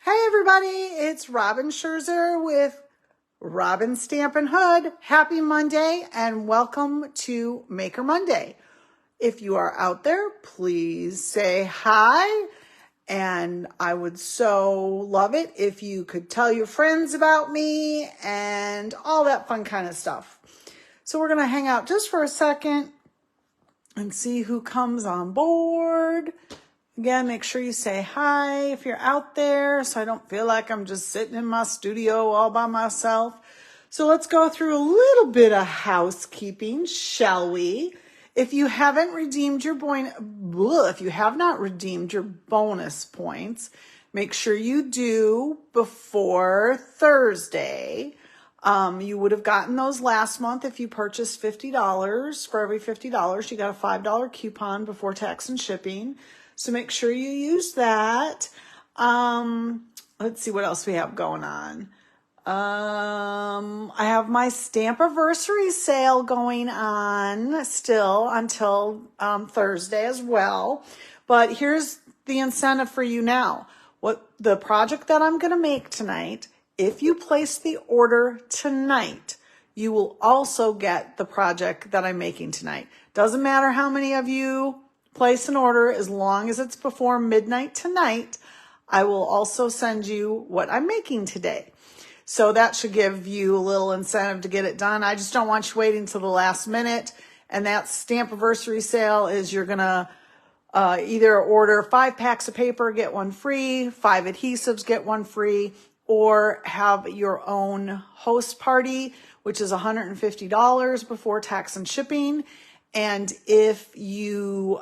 Hey everybody, it's Robin Scherzer with Robin Stampin' Hood. Happy Monday and welcome to Maker Monday. If you are out there, please say hi. And I would so love it if you could tell your friends about me and all that fun kind of stuff. So we're going to hang out just for a second and see who comes on board. Again, make sure you say hi if you're out there so I don't feel like I'm just sitting in my studio all by myself. So let's go through a little bit of housekeeping, shall we? If you haven't redeemed your bonus points, make sure you do before Thursday. You would have gotten those last month if you purchased $50. For every $50, you got a $5 coupon before tax and shipping. So make sure you use that. Let's see what else we have going on. I have my Stampiversary sale going on still until Thursday as well. But here's the incentive for you now. What the project that I'm going to make tonight, if you place the order tonight, you will also get the project that I'm making tonight. Doesn't matter how many of you place an order, as long as it's before midnight tonight, I will also send you what I'm making today. So that should give you a little incentive to get it done. I just don't want you waiting till the last minute. And that Stampiversary sale is you're going to either order 5 packs of paper, get one free, 5 adhesives, get one free, or have your own host party, which is $150 before tax and shipping. And if you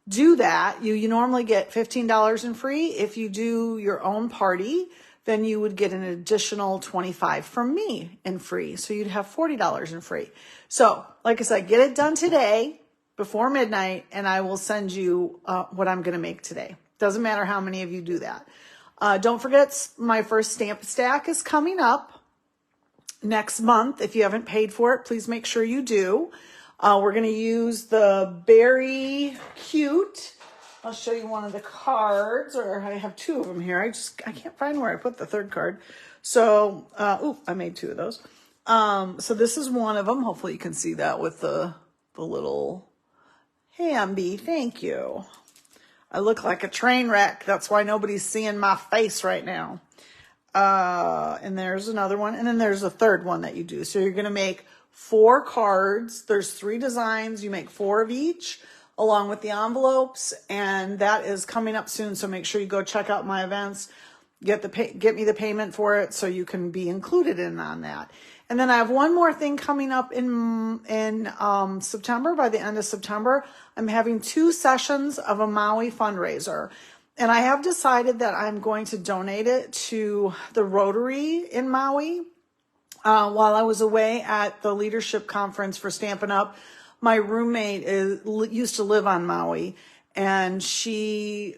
do that, you normally get $15 in free. If you do your own party, then you would get an additional $25 from me in free. So you'd have $40 in free. So like I said, get it done today before midnight, and I will send you what I'm going to make today. Doesn't matter how many of you do that. Don't forget, my first stamp stack is coming up next month. If you haven't paid for it, please make sure you do. We're going to use the Berry Cute. I'll show you one of the cards, or I have 2 of them here. I can't find where I put the third card. So, I made 2 of those. So this is one of them. Hopefully you can see that with the little Hamby. Thank you. I look like a train wreck. That's why nobody's seeing my face right now. And there's another one. And then there's a third one that you do. So you're going to make 4 cards. There's 3 designs. You make 4 of each along with the envelopes. And that is coming up soon. So make sure you go check out my events. Get me the payment for it so you can be included in on that. And then I have one more thing coming up in September. By the end of September, I'm having 2 sessions of a Maui fundraiser. And I have decided that I'm going to donate it to the Rotary in Maui. While I was away at the leadership conference for Stampin' Up, my roommate used to live on Maui, and she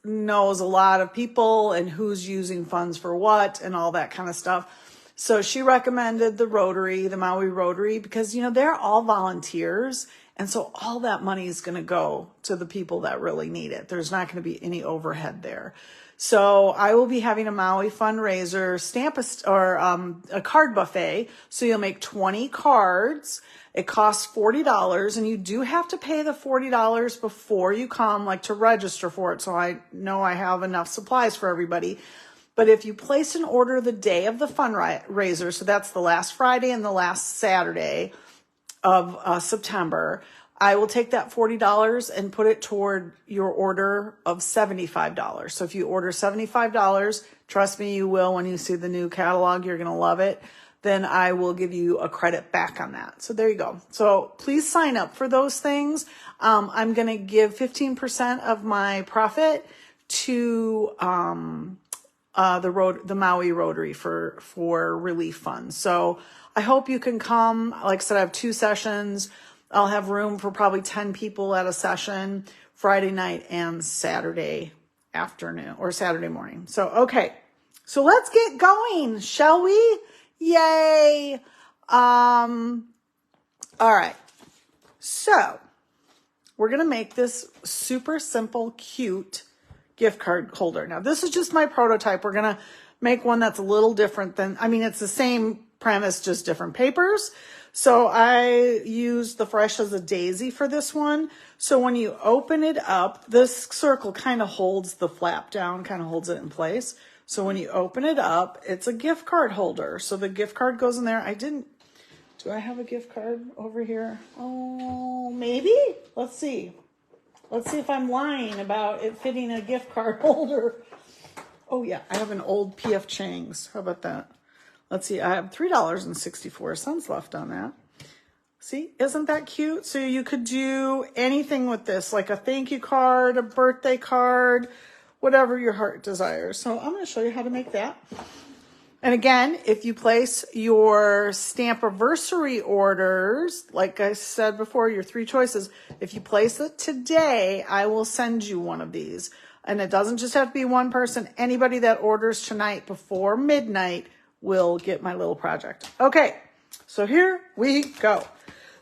knows a lot of people and who's using funds for what and all that kind of stuff. So she recommended the Rotary, the Maui Rotary, because, they're all volunteers. And so all that money is going to go to the people that really need it. There's not going to be any overhead there. So I will be having a Maui fundraiser a card buffet. So you'll make 20 cards. It costs $40, and you do have to pay the $40 before you come, to register for it. So I know I have enough supplies for everybody. But if you place an order the day of the fundraiser, so that's the last Friday and the last Saturday of September, I will take that $40 and put it toward your order of $75. So if you order $75, trust me, you will. When you see the new catalog, you're going to love it. Then I will give you a credit back on that. So there you go. So please sign up for those things. I'm going to give 15% of my profit to the Maui Rotary for relief funds. So I hope you can come. Like I said, I have 2 sessions. I'll have room for probably 10 people at a session, Friday night and Saturday afternoon or Saturday morning. So, okay. So let's get going, shall we? Yay. All right. So we're going to make this super simple, cute gift card holder. Now, this is just my prototype. We're going to make one that's a little different than, I mean, it's the same premise, just different papers. So I used the Fresh as a Daisy for this one. So when you open it up, this circle kind of holds the flap down, kind of holds it in place. So when you open it up, it's a gift card holder. So the gift card goes in there. Do I have a gift card over here? Oh, maybe? Let's see. Let's see if I'm lying about it fitting a gift card holder. Oh yeah, I have an old P.F. Chang's. How about that? Let's see, I have $3.64 left on that. See, isn't that cute? So you could do anything with this, like a thank you card, a birthday card, whatever your heart desires. So I'm going to show you how to make that. And again, if you place your Stampiversary orders, like I said before, your 3 choices, if you place it today, I will send you one of these. And it doesn't just have to be one person. Anybody that orders tonight before midnight will get my little project. Okay, so here we go.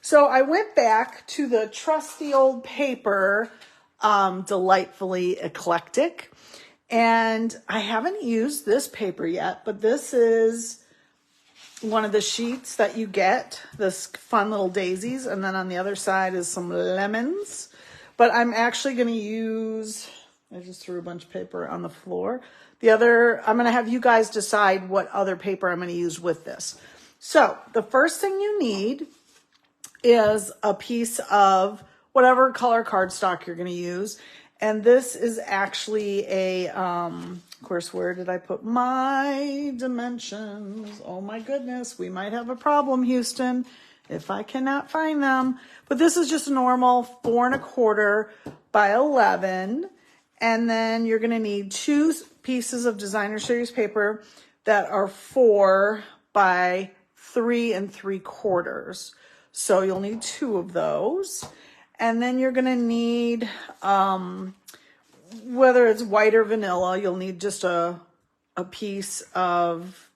So I went back to the trusty old paper, Delightfully Eclectic. And I haven't used this paper yet, but this is one of the sheets that you get, this fun little daisies. And then on the other side is some lemons. But I'm actually going to use, I just threw a bunch of paper on the floor. I'm going to have you guys decide what other paper I'm going to use with this. So the first thing you need is a piece of whatever color cardstock you're going to use. And this is actually of course, where did I put my dimensions? Oh my goodness, we might have a problem, Houston, if I cannot find them. But this is just a normal 4 1/4 by 11. And then you're going to need 2 pieces of designer series paper that are 4 by 3 3/4. So you'll need 2 of those. And then you're going to need, whether it's white or vanilla, you'll need just a piece of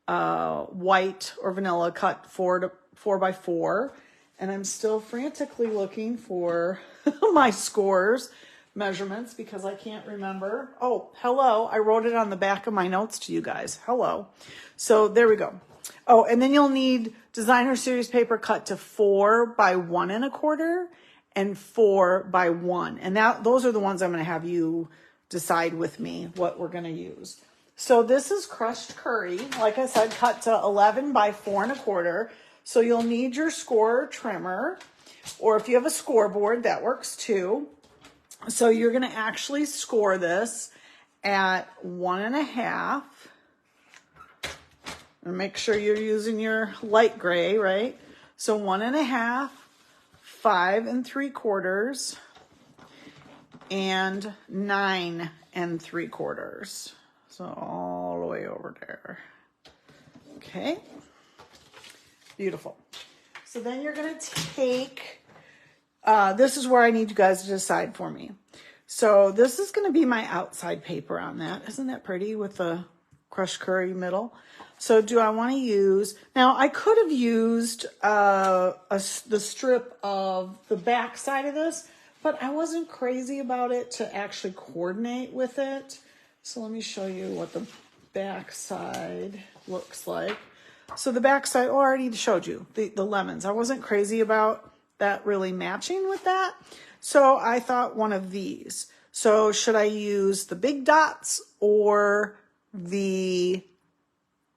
white or vanilla cut 4 by 4. And I'm still frantically looking for my scores measurements because I can't remember. Oh, hello. I wrote it on the back of my notes to you guys. Hello. So there we go. Oh, and then you'll need designer series paper cut to 4 by 1 1/4 and 4 by 1. And those are the ones I'm going to have you decide with me what we're going to use. So this is crushed curry, like I said, cut to 11 by 4 1/4. So you'll need your score trimmer, or if you have a scoreboard, that works too. So you're going to actually score this at 1 1/2. And make sure you're using your light gray, right? So 1 1/2, 5 3/4, and 9 3/4. So all the way over there. Okay. Beautiful. So then you're going to take, this is where I need you guys to decide for me. So this is going to be my outside paper on that. Isn't that pretty with the crushed curry middle? So do I want to use, now I could have used the strip of the back side of this, but I wasn't crazy about it to actually coordinate with it. So let me show you what the back side looks like. So the back side, oh, I already showed you the lemons. I wasn't crazy about that really matching with that. So I thought one of these. So should I use the big dots or the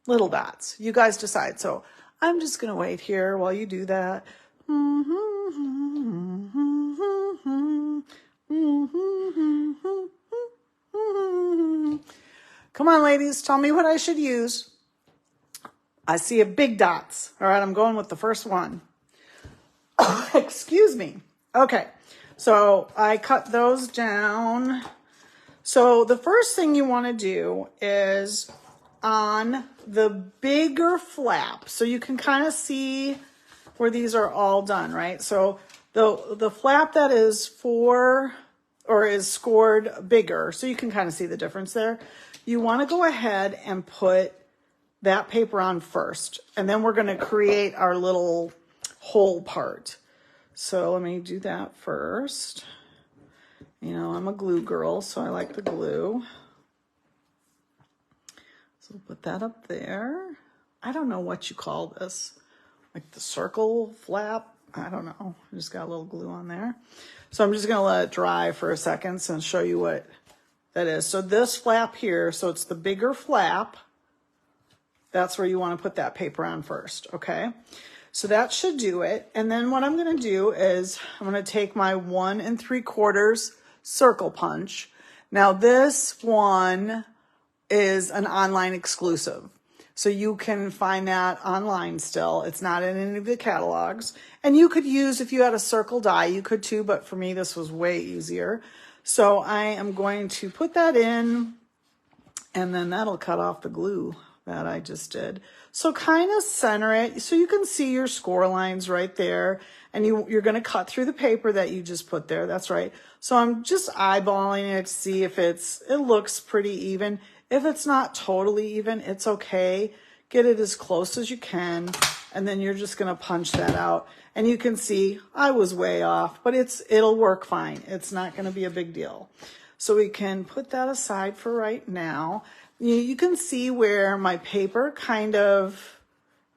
little dots? You guys decide. So I'm just going to wait here while you do that. Come on, ladies, tell me what I should use. I see a big dots. All right, I'm going with the first one. Excuse me. Okay, so I cut those down. So the first thing you want to do is on the bigger flap. So you can kind of see where these are all done, right? So the flap that is is scored bigger, so you can kind of see the difference there. You want to go ahead and put that paper on first, and then we're going to create our little hole part. So let me do that first. You know, I'm a glue girl, so I like the glue. So we'll put that up there. I don't know what you call this. Like the circle flap. I don't know. I just got a little glue on there. So I'm just going to let it dry for a second and show you what that is. So this flap here, so it's the bigger flap. That's where you want to put that paper on first, okay? So that should do it. And then what I'm going to do is I'm going to take my 1 3/4 circle punch. Now this one is an online exclusive. So you can find that online still. It's not in any of the catalogs. And you could use, if you had a circle die, you could too, but for me this was way easier. So I am going to put that in, and then that'll cut off the glue that I just did. So kind of center it so you can see your score lines right there. And you're going to cut through the paper that you just put there. That's right. So I'm just eyeballing it to see if it looks pretty even. If it's not totally even, it's okay. Get it as close as you can. And then you're just going to punch that out. And you can see I was way off, but it'll work fine. It's not going to be a big deal. So we can put that aside for right now. You can see where my paper kind of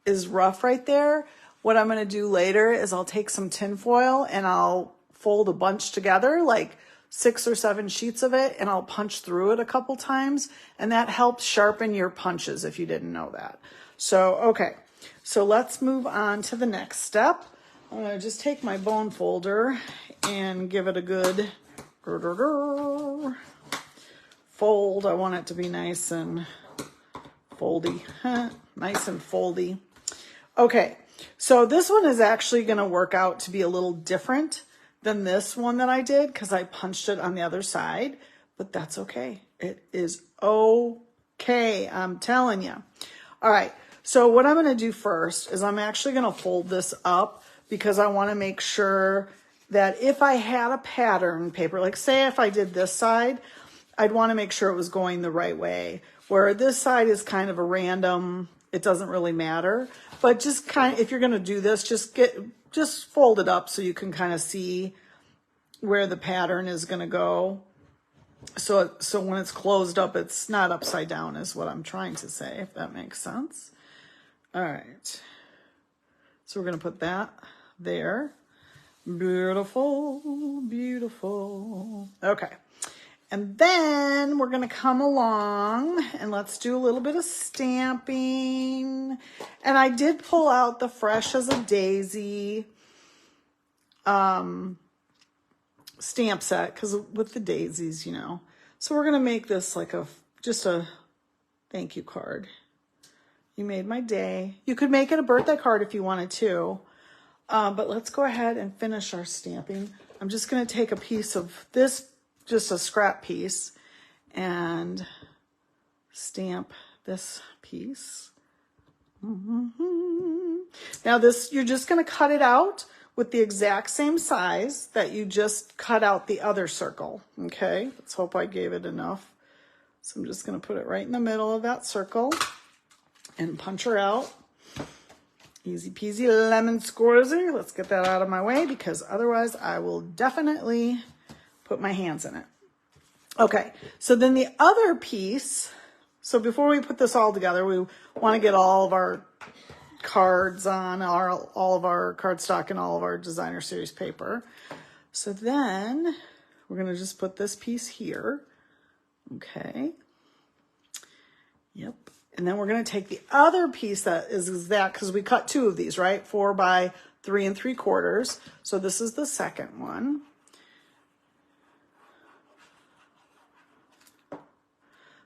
is rough right there. What I'm going to do later is I'll take some tin foil and I'll fold a bunch together, like 6 or 7 sheets of it, and I'll punch through it a couple times. And that helps sharpen your punches if you didn't know that. So, okay. So let's move on to the next step. I'm going to just take my bone folder and give it a good fold. I want it to be nice and foldy. Nice and foldy. Okay, so this one is actually going to work out to be a little different than this one that I did because I punched it on the other side, but that's okay. It is okay, I'm telling you. All right, so what I'm going to do first is I'm actually going to fold this up because I want to make sure that if I had a pattern paper, like say if I did this side, I'd want to make sure it was going the right way. Where this side is kind of a random, it doesn't really matter. But just kind of, if you're going to do this, just fold it up so you can kind of see where the pattern is going to go. So when it's closed up, it's not upside down is what I'm trying to say, if that makes sense. All right. So we're going to put that there. Beautiful, beautiful. Okay. And then we're going to come along and let's do a little bit of stamping. And I did pull out the Fresh as a Daisy stamp set because with the daisies, you know. So we're going to make this like just a thank you card. You made my day. You could make it a birthday card if you wanted to. But let's go ahead and finish our stamping. I'm just going to take a piece of this, just a scrap piece, and stamp this piece. Now this, you're just going to cut it out with the exact same size that you just cut out the other circle. Okay, let's hope I gave it enough. So I'm just going to put it right in the middle of that circle and punch her out. Easy peasy lemon squeezy. Let's get that out of my way because otherwise I will definitely put my hands in it. Okay, so then the other piece, so before we put this all together, we want to get all of our cards on, all of our cardstock and all of our designer series paper. So then we're going to just put this piece here. Okay. Yep. And then we're going to take the other piece that is that, because we cut 2 of these, right? 4 by 3 3/4. So this is the second one.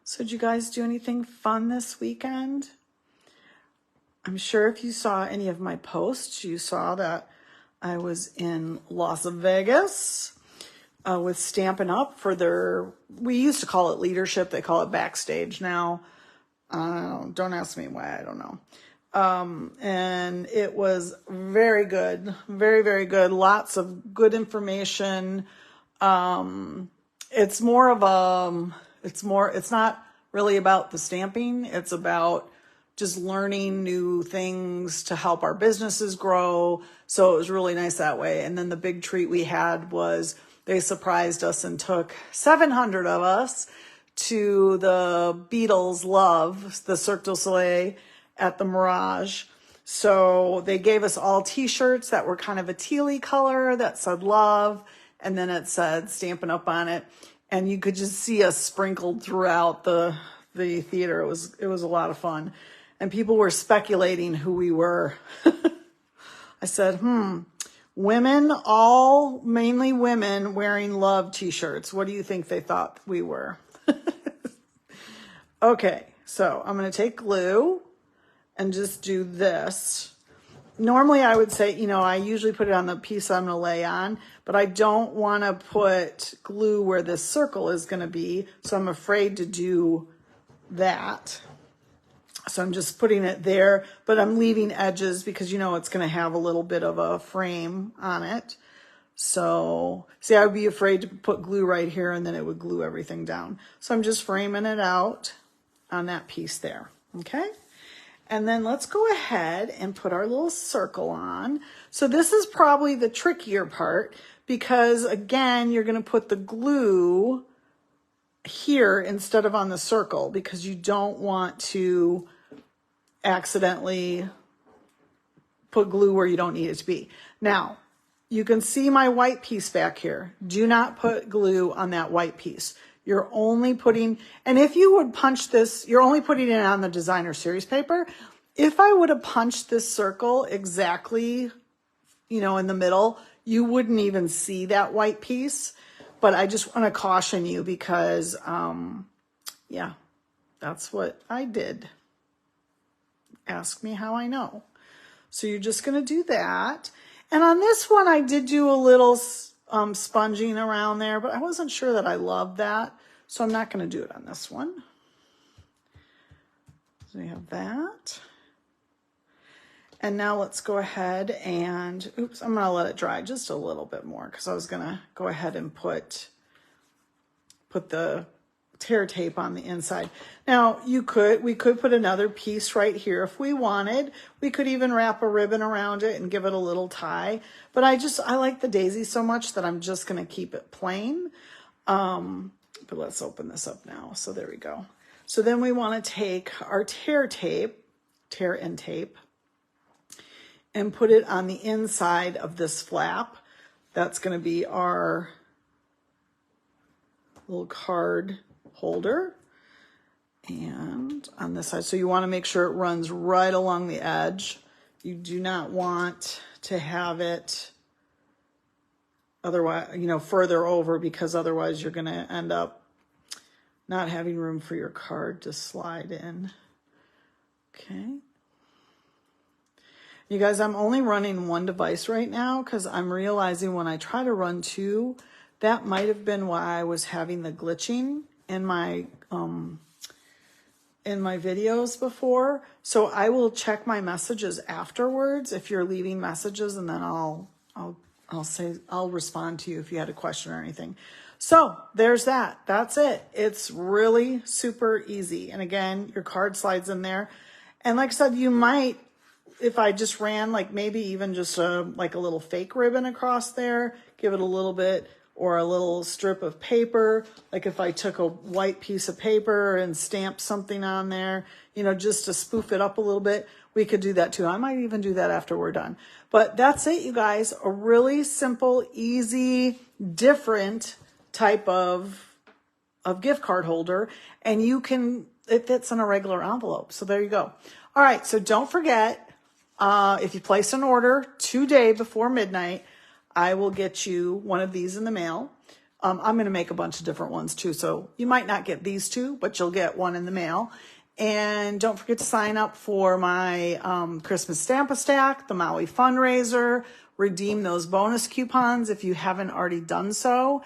So did you guys do anything fun this weekend? I'm sure if you saw any of my posts, you saw that I was in Las Vegas with Stampin' Up for their, we used to call it leadership. They call it backstage now. Don't ask me why, I don't know. And it was very good, very, very good. Lots of good information. It's more of a, it's not really about the stamping. It's about just learning new things to help our businesses grow. So it was really nice that way. And then the big treat we had was they surprised us and took 700 of us to the Beatles Love, the Cirque du Soleil at the Mirage. So they gave us all t-shirts that were kind of a tealy color that said love, and then it said Stampin' Up on it. And you could just see us sprinkled throughout the theater. It was a lot of fun. And people were speculating who we were. I said, women, all mainly women wearing love t-shirts. What do you think they thought we were? Okay, so I'm going to take glue and just do this. Normally I would say, I usually put it on the piece I'm going to lay on, but I don't want to put glue where this circle is going to be, so I'm afraid to do that. So I'm just putting it there, but I'm leaving edges because it's going to have a little bit of a frame on it. So, see, I would be afraid to put glue right here and then it would glue everything down. So I'm just framing it out on that piece there, okay? And then let's go ahead and put our little circle on. So this is probably the trickier part because, again, you're going to put the glue here instead of on the circle because you don't want to accidentally put glue where you don't need it to be. Now, you can see my white piece back here. Do not put glue on that white piece. You're only putting, and if you would punch this, you're only putting it on the designer series paper. If I would have punched this circle exactly, in the middle, you wouldn't even see that white piece. But I just want to caution you because, yeah, that's what I did. Ask me how I know. So you're just going to do that. And on this one, I did do a little sponging around there, but I wasn't sure that I loved that. So I'm not going to do it on this one. So we have that. And now let's go ahead and, oops, I'm going to let it dry just a little bit more because I was going to go ahead and put the tear tape on the inside. Now we could put another piece right here if we wanted. We could even wrap a ribbon around it and give it a little tie. But I like the daisy so much that I'm just going to keep it plain. But let's open this up now. So there we go. So then we want to take our tear end tape, and put it on the inside of this flap. That's going to be our little card holder. And on this side, so you want to make sure it runs right along the edge. You do not want to have it otherwise, further over, because otherwise you're going to end up not having room for your card to slide in. Okay. You guys, I'm only running one device right now because I'm realizing when I try to run two, that might have been why I was having the glitching in my videos before. So I will check my messages afterwards if you're leaving messages, and then I'll respond to you if you had a question or anything. So there's that. That's it. It's really super easy. And again, your card slides in there. And like I said, you might, if I just ran maybe even just a little fake ribbon across there, give it a little bit, or a little strip of paper. Like if I took a white piece of paper and stamped something on there, just to spoof it up a little bit, we could do that too. I might even do that after we're done. But that's it, you guys. A really simple, easy, different type of gift card holder. And it fits in a regular envelope. So there you go. All right, so don't forget, if you place an order today before midnight, I will get you one of these in the mail. I'm going to make a bunch of different ones too. So you might not get these two, but you'll get one in the mail. And don't forget to sign up for my Christmas Stamp-A-Stack, the Maui fundraiser. Redeem those bonus coupons if you haven't already done so.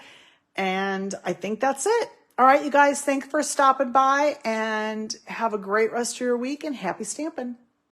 And I think that's it. All right, you guys, thanks for stopping by, and have a great rest of your week, and happy stamping.